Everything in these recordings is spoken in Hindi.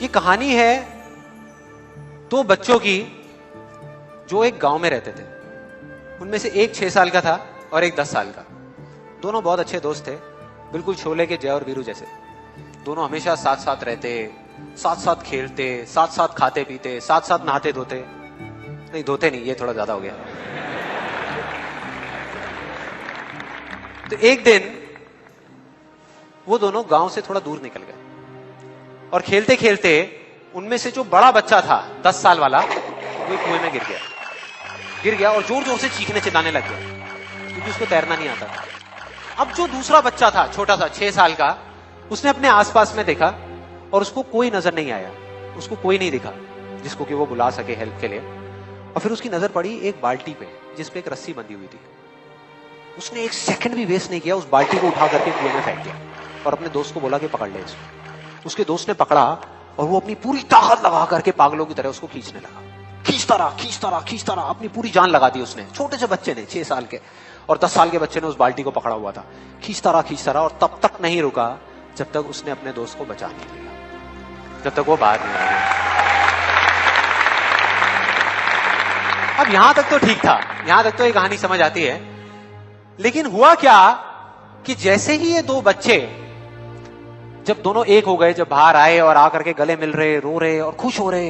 ये कहानी है दो बच्चों की जो एक गांव में रहते थे। उनमें से एक 6 साल का था और एक 10 साल का। दोनों बहुत अच्छे दोस्त थे, बिल्कुल शोले के जय और वीरू जैसे। दोनों हमेशा साथ साथ रहते, साथ साथ खेलते, साथ साथ खाते पीते, साथ साथ नहाते धोते। नहीं धोते नहीं, ये थोड़ा ज्यादा हो गया। तो एक दिन वो दोनों गांव से थोड़ा दूर निकल गए और खेलते खेलते उनमें से जो बड़ा बच्चा था 10 साल वाला, वो कुएं में गिर गया और जोर जोर से चीखने चिल्लाने लग गया क्योंकि उसको तैरना नहीं आता था। अब जो दूसरा बच्चा था छोटा सा 6 साल का, उसने अपने आसपास में देखा और उसको कोई नजर नहीं आया, उसको कोई नहीं दिखा जिसको कि वो बुला सके हेल्प के लिए। और फिर उसकी नजर पड़ी एक बाल्टी पे जिसपे एक रस्सी बंधी हुई थी। उसने एक सेकंड भी वेस्ट नहीं किया, उस बाल्टी को उठा करके कुएं में फेंक दिया और अपने दोस्त को बोला कि पकड़ ले इसको। उसके दोस्त ने पकड़ा और वो अपनी पूरी ताकत लगा करके पागलों की तरह उसको खींचने लगा। खींचता रहा, अपनी पूरी जान लगा दी उसने। छोटे से बच्चे ने, 6 साल के और 10 साल के बच्चे ने उस बाल्टी को पकड़ा हुआ था। खींचता रहा और तब तक नहीं रुका जब तक उसने अपने दोस्त को बचा नहीं लिया, जब तक वो बाहर नहीं आ गया। अब यहां तक तो ठीक था, यहां तक तो ये कहानी समझ आती है। लेकिन हुआ क्या कि जैसे ही ये दो बच्चे जब दोनों एक हो गए, जब बाहर आए और आकर के गले मिल रहे, रो रहे और खुश हो रहे,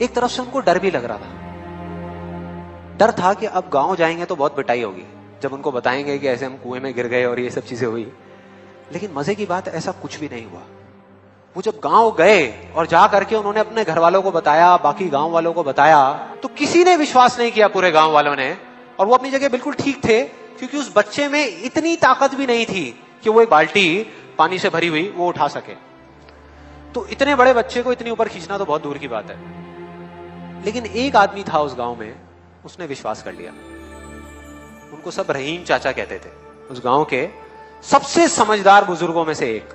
एक तरफ से उनको डर भी लग रहा था। डर था कि अब गांव जाएंगे तो बहुत पिटाई होगी जब उनको बताएंगे कि ऐसे हम कुएं में गिर गए और ये सब चीजें हुई। लेकिन मजे की बात, ऐसा कुछ भी नहीं हुआ। वो जब गांव गए और जा करके उन्होंने अपने घर वालों को बताया, बाकी गांव वालों को बताया, तो किसी ने विश्वास नहीं किया, पूरे गांव वालों ने। और वो अपनी जगह बिल्कुल ठीक थे क्योंकि उस बच्चे में इतनी ताकत भी नहीं थी कि वो एक बाल्टी पानी से भरी हुई वो उठा सके। तो इतने बड़े बच्चे को इतनी ऊपर खींचना तो बहुत दूर की बात है। लेकिन एक आदमी था उस गांव में, उसने विश्वास कर लिया। उनको सब रहीम चाचा कहते थे, उस गांव के सबसे समझदार बुजुर्गों में से एक।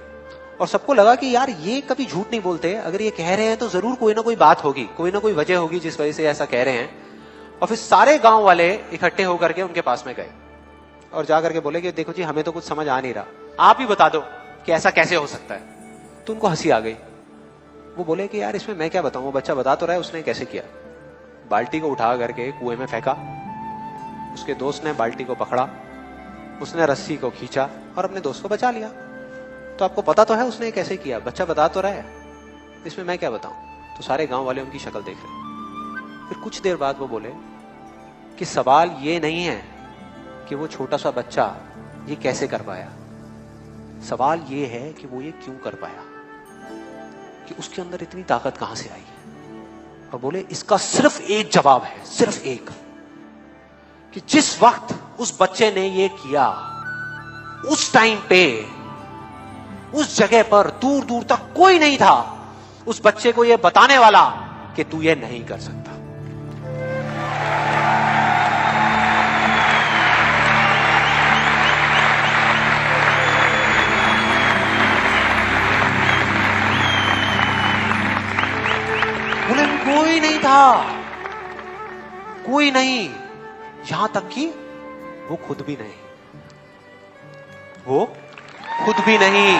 और सबको लगा कि यार ये कभी झूठ नहीं बोलते, अगर ये कह रहे हैं तो जरूर कोई ना कोई बात होगी, कोई ना कोई वजह होगी जिस वजह से ऐसा कह रहे हैं। और फिर सारे गांव वाले इकट्ठे होकर के उनके पास में गए और जाकर के बोले कि देखो जी, हमें तो कुछ समझ आ नहीं रहा, आप ही बता दो कि ऐसा कैसे हो सकता है। तो उनको हंसी आ गई। वो बोले कि यार इसमें मैं क्या बताऊं, वो बच्चा बता तो रहा है उसने कैसे किया। बाल्टी को उठा करके कुएं में फेंका, उसके दोस्त ने बाल्टी को पकड़ा, उसने रस्सी को खींचा और अपने दोस्त को बचा लिया। तो आपको पता तो है उसने कैसे किया, बच्चा बता तो रहा है, इसमें मैं क्या बताऊं। तो सारे गांव वाले उनकी शक्ल देख रहे। फिर कुछ देर बाद वो बोले कि सवाल ये नहीं है कि वो छोटा सा बच्चा ये कैसे कर पाया, सवाल ये है कि वो ये क्यों कर पाया, कि उसके अंदर इतनी ताकत कहां से आई। और बोले इसका सिर्फ एक जवाब है, सिर्फ एक, कि जिस वक्त उस बच्चे ने ये किया, उस टाइम पे उस जगह पर दूर दूर तक कोई नहीं था उस बच्चे को ये बताने वाला कि तू ये नहीं कर सकता। बोले कोई नहीं था, कोई नहीं, यहां तक कि वो खुद भी नहीं, वो खुद भी नहीं।